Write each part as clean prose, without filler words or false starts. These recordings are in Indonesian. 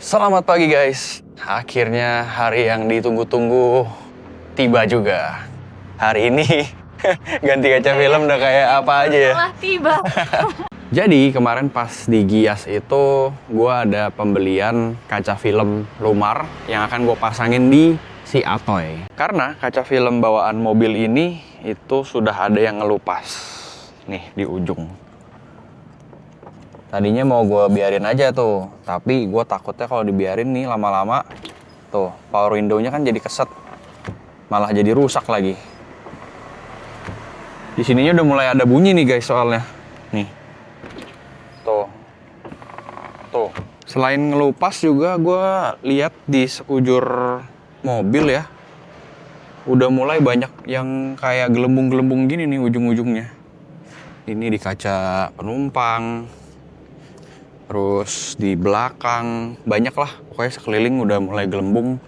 Selamat pagi guys. Akhirnya hari yang ditunggu-tunggu tiba juga. Hari ini ganti kaca film udah kayak apa aja ya. Setelah tiba. Jadi kemarin pas di Gias itu gue ada pembelian kaca film Lumar yang akan gue pasangin di si Atoy. Karena kaca film bawaan mobil ini itu sudah ada yang ngelupas. Nih di ujung. Tadinya mau gue biarin aja tuh, tapi gue takutnya kalau dibiarin nih lama-lama tuh power window-nya kan jadi keset, malah jadi rusak lagi. Di sininya udah mulai ada bunyi nih guys soalnya, nih, tuh. Selain ngelupas juga gue lihat di sekujur mobil ya, udah mulai banyak yang kayak gelembung-gelembung gini nih ujung-ujungnya. Ini di kaca penumpang. Terus di belakang, banyak lah. Pokoknya sekeliling udah mulai gelembung.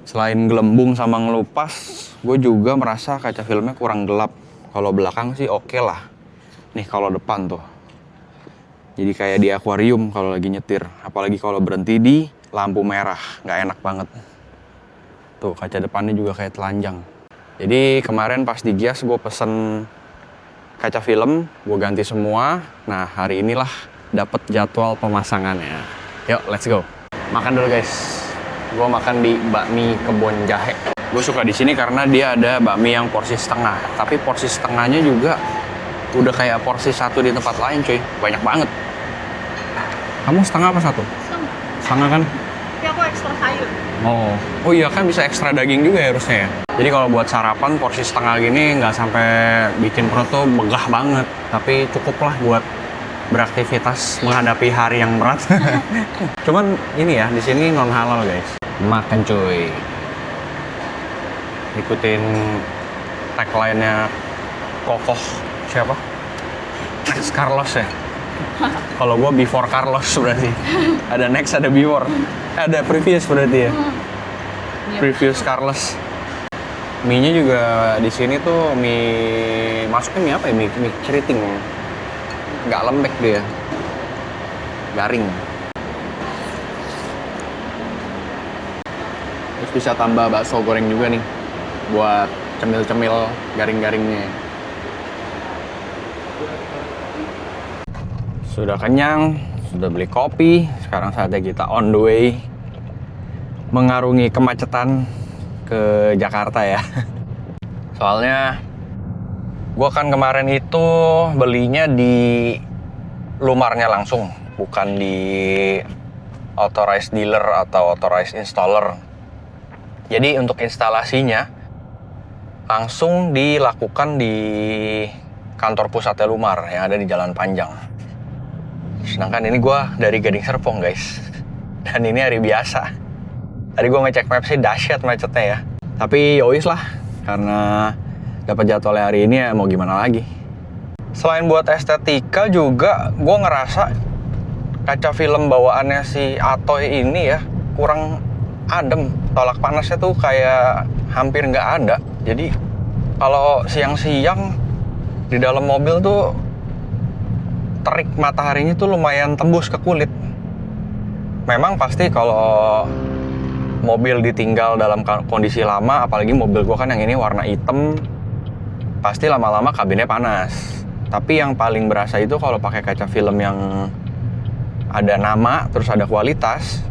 Selain gelembung sama ngelupas, gue juga merasa kaca filmnya kurang gelap. Kalau belakang sih oke lah. Nih kalau depan tuh. Jadi kayak di akuarium kalau lagi nyetir. Apalagi kalau berhenti di lampu merah. Nggak enak banget. Tuh kaca depannya juga kayak telanjang. Jadi kemarin pas di Gias gue pesen kaca film. Gue ganti semua. Nah hari inilah dapat jadwal pemasangannya. Yuk, let's go. Makan dulu guys. Gue makan di bakmi Kebon Jahe. Gue suka di sini karena dia ada bakmi yang porsi setengah. Tapi porsi setengahnya juga udah kayak porsi satu di tempat lain, cuy. Banyak banget. Kamu setengah apa satu? Setengah kan? Tapi aku ekstra sayur. Oh iya kan bisa ekstra daging juga ya harusnya ya. Jadi kalau buat sarapan porsi setengah gini nggak sampai bikin perut tuh begah banget. Tapi cukup lah buat beraktivitas menghadapi hari yang berat. Cuman ini ya, di sini non halal guys. Makan cuy. Ikutin tagline-nya Kokoh siapa? Carlos ya. Kalau gua before Carlos berarti. Ada next, ada before. Ada previous berarti ya. Previous Carlos. Mie-nya juga di sini tuh mie masuknya mie apa ya? Mie keriting. Nggak lembek dia, garing. Terus bisa tambah bakso goreng juga nih buat cemil-cemil garing-garingnya. Sudah kenyang, sudah beli kopi. Sekarang saatnya kita on the way mengarungi kemacetan ke Jakarta ya. Soalnya gue kan kemarin itu belinya di Lumarnya langsung, bukan di authorized dealer atau authorized installer. Jadi untuk instalasinya langsung dilakukan di kantor pusatnya Lumar yang ada di Jalan Panjang. Sedangkan ini gue dari Gading Serpong guys. Dan ini hari biasa. Tadi gue ngecek map sih dahsyat macetnya ya. Tapi yowis lah, karena dapat jadwalnya hari ini ya mau gimana lagi. Selain buat estetika juga gue ngerasa kaca film bawaannya si Atoy ini ya kurang adem. Tolak panasnya tuh kayak hampir nggak ada. Jadi kalau siang-siang di dalam mobil tuh terik mataharinya tuh lumayan tembus ke kulit. Memang pasti kalau mobil ditinggal dalam kondisi lama, apalagi mobil gue kan yang ini warna hitam, pasti lama-lama kabinnya panas. Tapi yang paling berasa itu kalau pakai kaca film yang ada nama, terus ada kualitas,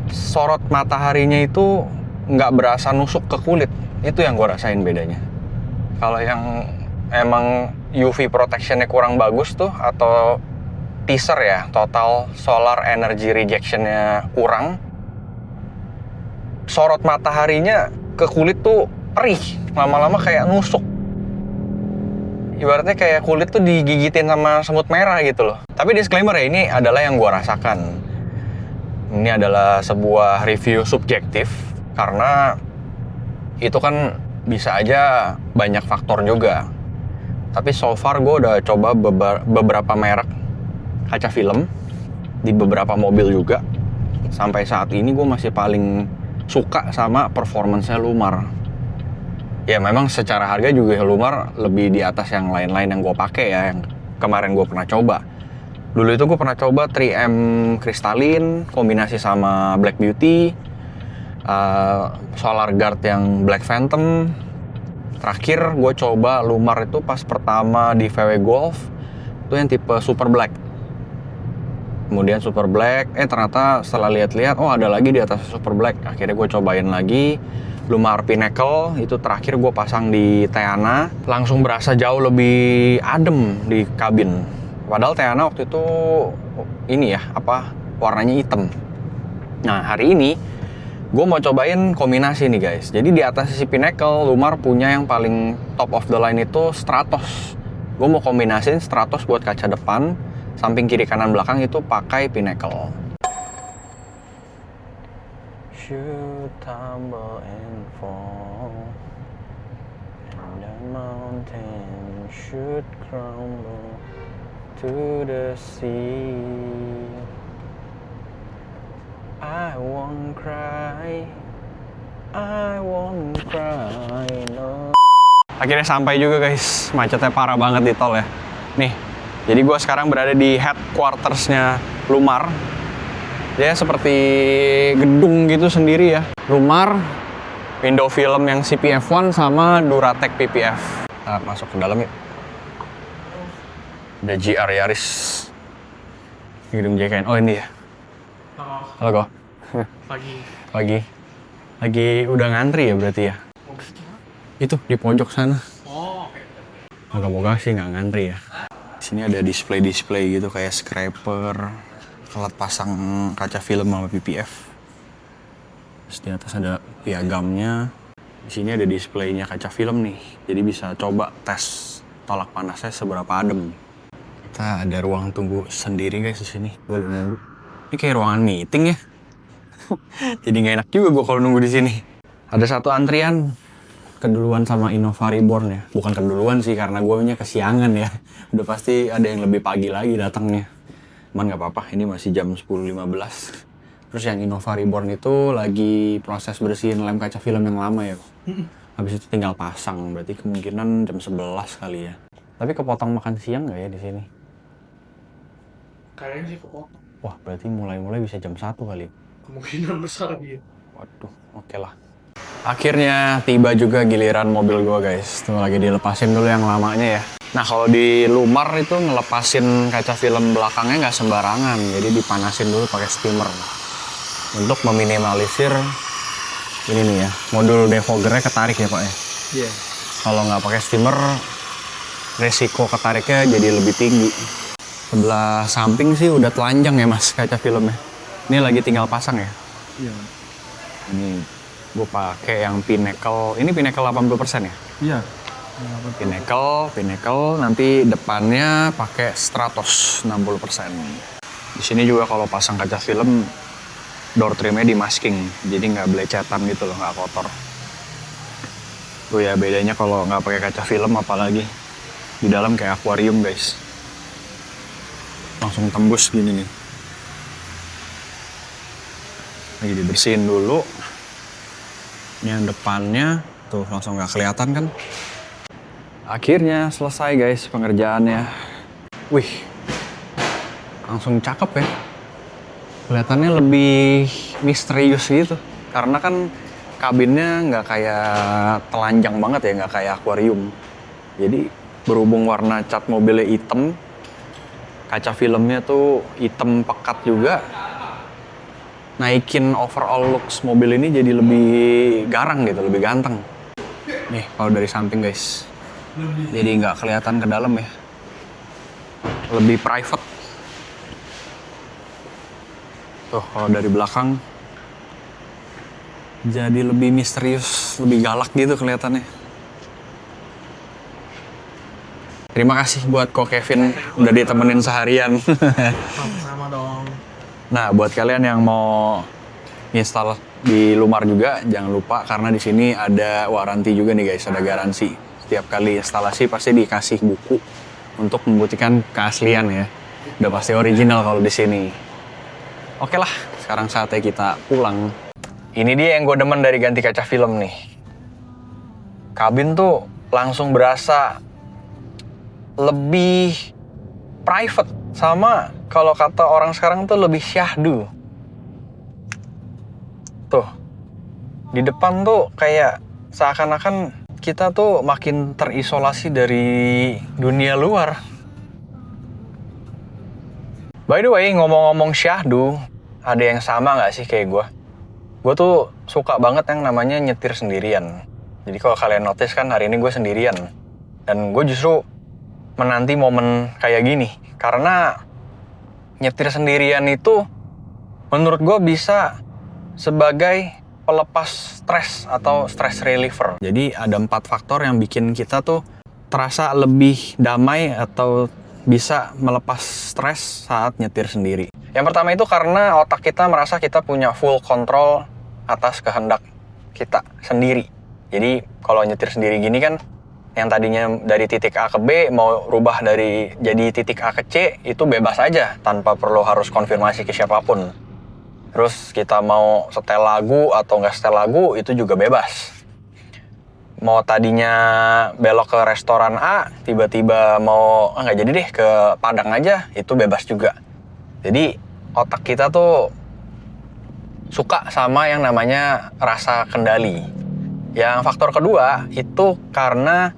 sorot mataharinya itu nggak berasa nusuk ke kulit. Itu yang gue rasain bedanya. Kalau yang emang UV protectionnya kurang bagus tuh, atau teaser ya, total solar energy rejectionnya kurang, sorot mataharinya ke kulit tuh perih, lama-lama kayak nusuk. Ibaratnya kayak kulit tuh digigitin sama semut merah gitu loh. Tapi disclaimer ya, ini adalah yang gue rasakan. Ini adalah sebuah review subjektif, karena itu kan bisa aja banyak faktor juga. Tapi so far gue udah coba beberapa merek kaca film di beberapa mobil juga. Sampai saat ini gue masih paling suka sama performance-nya Lumar. Ya memang secara harga juga Lumar lebih di atas yang lain-lain yang gue pakai ya, yang kemarin gue pernah coba. Dulu itu gue pernah coba 3M Crystalline kombinasi sama Black Beauty, Solar Guard yang Black Phantom. Terakhir gue coba Lumar itu pas pertama di VW Golf, itu yang tipe Super Black. Kemudian Super Black, ternyata setelah lihat-lihat, oh ada lagi di atas Super Black. Akhirnya gue cobain lagi Lumar Pinnacle, itu terakhir gue pasang di Teana. Langsung berasa jauh lebih adem di kabin. Padahal Teana waktu itu ini ya, warnanya hitam. Nah hari ini gue mau cobain kombinasi nih guys. Jadi di atas sisi Pinnacle, Lumar punya yang paling top of the line itu Stratos. Gue mau kombinasiin Stratos buat kaca depan, samping kiri kanan belakang itu pakai Pinnacle. Should tumble and fall, and the mountain should crumble to the sea. I won't cry, no. Akhirnya sampai juga guys, macetnya parah banget di tol ya. Nih, jadi gue sekarang berada di headquartersnya Lumar. Dia seperti gedung gitu sendiri ya. Lumar, window film yang CPF1 sama Duratec PPF. Kita masuk ke dalam ya. Ada GR Yaris. Gedung JKN. Oh ini ya. Halo kok. Lagi udah ngantri ya berarti ya? Itu di pojok sana. Moga-moga sih nggak ngantri ya. Di sini ada display gitu kayak scraper, alat pasang kaca film sama PPF. Terus di atas ada piagamnya. Di sini ada displaynya kaca film nih. Jadi bisa coba tes tolak panasnya seberapa adem. Kita ada ruang tunggu sendiri guys di sini. Ini kayak ruangan meeting ya. Jadi nggak enak juga gue kalau nunggu di sini. Ada satu antrian keduluan sama Innova Reborn ya. Bukan keduluan sih karena gue nya kesiangan ya. Udah pasti ada yang lebih pagi lagi datangnya. Cuman nggak apa-apa, ini masih jam 10.15. Terus yang Innova Reborn itu lagi proses bersihin lem kaca film yang lama ya. Habis itu tinggal pasang, berarti kemungkinan jam 11 kali ya. Tapi kepotong makan siang nggak ya di sini? Kayaknya sih kepotong. Wah, berarti mulai bisa jam 1 kali. Kemungkinan besar gitu. Waduh, oke lah. Akhirnya tiba juga giliran mobil gua guys. Tuh lagi dilepasin dulu yang lamanya ya. Nah kalau di Lumar itu ngelepasin kaca film belakangnya nggak sembarangan. Jadi dipanasin dulu pakai steamer. Untuk meminimalisir ini nih ya, modul defoggernya ketarik ya Pak ya? Iya. Kalau nggak pakai steamer, resiko ketariknya jadi lebih tinggi. Sebelah samping sih udah telanjang ya Mas kaca filmnya. Ini lagi tinggal pasang ya? Iya. Ini gue pakai yang Pinnacle. Ini Pinnacle 80% ya? Iya. Pinnacle, nanti depannya pakai Stratos 60%. Di sini juga kalau pasang kaca film, door trimnya di masking, jadi nggak belecetan gitu loh, nggak kotor. Tuh ya bedanya kalau nggak pakai kaca film, apalagi di dalam kayak akuarium guys. Langsung tembus gini nih. Lagi dibersihin dulu. Ini yang depannya, tuh langsung nggak kelihatan kan? Akhirnya selesai guys pengerjaannya. Wih, langsung cakep ya. Kelihatannya lebih misterius gitu. Karena kan kabinnya nggak kayak telanjang banget ya, nggak kayak akuarium. Jadi berhubung warna cat mobilnya hitam, kaca filmnya tuh hitam pekat juga, naikin overall looks mobil ini jadi lebih garang gitu, lebih ganteng. Nih kalau dari samping guys. Jadi nggak kelihatan ke dalam ya, lebih private. Tuh kalau dari belakang jadi lebih misterius, lebih galak gitu kelihatannya. Terima kasih buat Ko Kevin udah ditemenin seharian. Sama-sama dong. Nah buat kalian yang mau install di Lumar juga jangan lupa karena di sini ada waranti juga nih guys, ada garansi. Setiap kali instalasi pasti dikasih buku untuk membuktikan keaslian ya. Udah pasti original kalau di sini. Oke lah, sekarang saatnya kita pulang. Ini dia yang gue demen dari ganti kaca film nih. Kabin tuh langsung berasa lebih private. Sama kalau kata orang sekarang tuh lebih syahdu. Tuh, di depan tuh kayak seakan-akan kita tuh makin terisolasi dari dunia luar. By the way, ngomong-ngomong syahdu, ada yang sama nggak sih kayak gue? Gue tuh suka banget yang namanya nyetir sendirian. Jadi kalau kalian notice kan hari ini gue sendirian. Dan gue justru menanti momen kayak gini. Karena nyetir sendirian itu menurut gue bisa sebagai pelepas stres atau stress reliever. Jadi ada 4 faktor yang bikin kita tuh terasa lebih damai atau bisa melepas stres saat nyetir sendiri. Yang pertama itu karena otak kita merasa kita punya full control atas kehendak kita sendiri. Jadi kalau nyetir sendiri gini kan, yang tadinya dari titik A ke B mau rubah jadi titik A ke C itu bebas aja tanpa perlu harus konfirmasi ke siapapun. Terus kita mau setel lagu atau nggak setel lagu itu juga bebas. Mau tadinya belok ke restoran A, tiba-tiba mau nggak jadi deh ke Padang aja, itu bebas juga. Jadi otak kita tuh suka sama yang namanya rasa kendali. Yang faktor kedua itu karena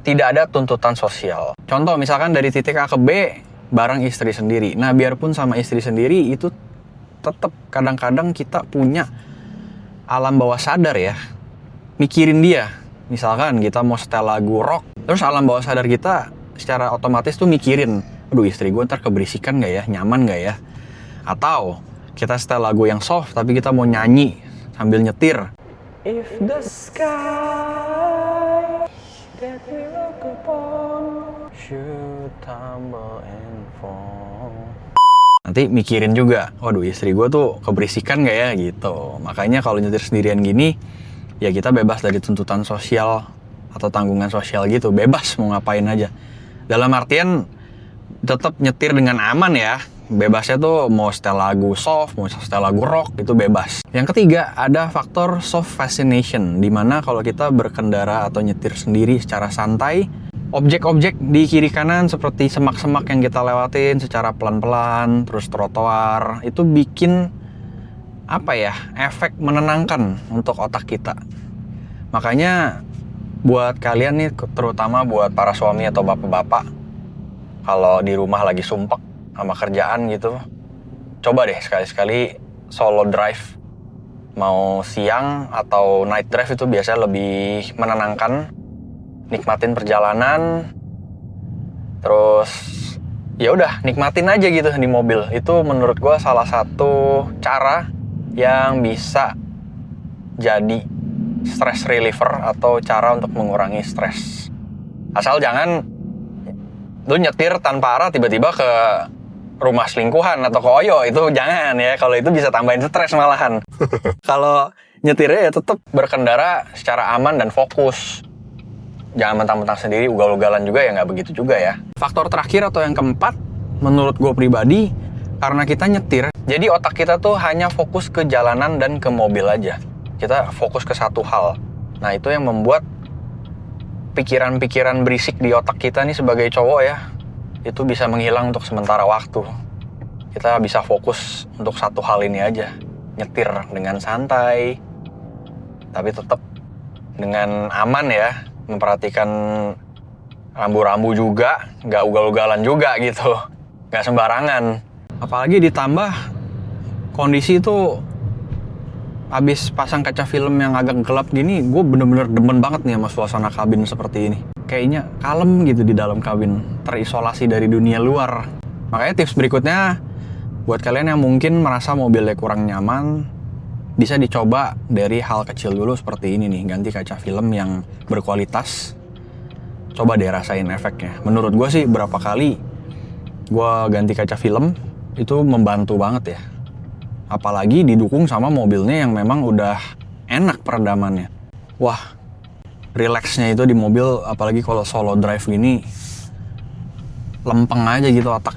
tidak ada tuntutan sosial. Contoh misalkan dari titik A ke B bareng istri sendiri. Nah biarpun sama istri sendiri itu tetap kadang-kadang kita punya alam bawah sadar ya. Mikirin dia. Misalkan kita mau setel lagu rock, terus alam bawah sadar kita secara otomatis tuh mikirin, aduh istri gue ntar keberisikan gak ya, nyaman gak ya? Atau kita setel lagu yang soft tapi kita mau nyanyi sambil nyetir. If the sky that we walk upon should tumble and fall. Nanti mikirin juga, waduh istri gue tuh keberisikan gak ya gitu. Makanya kalau nyetir sendirian gini, ya kita bebas dari tuntutan sosial atau tanggungan sosial gitu. Bebas mau ngapain aja. Dalam artian tetap nyetir dengan aman ya. Bebasnya tuh mau setel lagu soft, mau setel lagu rock, itu bebas. Yang ketiga, ada faktor soft fascination. Dimana kalau kita berkendara atau nyetir sendiri secara santai, objek-objek di kiri kanan seperti semak-semak yang kita lewatin secara pelan-pelan, terus trotoar, itu bikin efek menenangkan untuk otak kita. Makanya buat kalian nih, terutama buat para suami atau bapak-bapak, kalau di rumah lagi sumpek sama kerjaan gitu, coba deh sekali-sekali solo drive. Mau siang atau night drive itu biasanya lebih menenangkan. Nikmatin perjalanan, terus ya udah nikmatin aja gitu di mobil. Itu menurut gue salah satu cara yang bisa jadi stress reliever atau cara untuk mengurangi stres. Asal jangan lu nyetir tanpa arah tiba-tiba ke rumah selingkuhan atau ke Oyo, itu jangan ya. Kalau itu bisa tambahin stres malahan. Kalau nyetirnya ya tetap berkendara secara aman dan fokus. Jangan mentang-mentang sendiri, ugal-ugalan juga ya nggak begitu juga ya. Faktor terakhir atau yang keempat, menurut gue pribadi, karena kita nyetir, jadi otak kita tuh hanya fokus ke jalanan dan ke mobil aja. Kita fokus ke satu hal. Nah itu yang membuat pikiran-pikiran berisik di otak kita nih sebagai cowok ya, itu bisa menghilang untuk sementara waktu. Kita bisa fokus untuk satu hal ini aja. Nyetir dengan santai, tapi tetap dengan aman ya. Memperhatikan rambu-rambu juga, nggak ugal-ugalan juga gitu, nggak sembarangan. Apalagi ditambah kondisi itu abis pasang kaca film yang agak gelap gini, gue bener-bener demen banget nih sama suasana kabin seperti ini. Kayaknya kalem gitu di dalam kabin, terisolasi dari dunia luar. Makanya tips berikutnya, buat kalian yang mungkin merasa mobilnya kurang nyaman, bisa dicoba dari hal kecil dulu seperti ini nih, ganti kaca film yang berkualitas. Coba deh rasain efeknya. Menurut gue sih berapa kali gue ganti kaca film itu membantu banget ya. Apalagi didukung sama mobilnya yang memang udah enak peredamannya. Wah, relaxnya itu di mobil, apalagi kalau solo drive gini, lempeng aja gitu otak.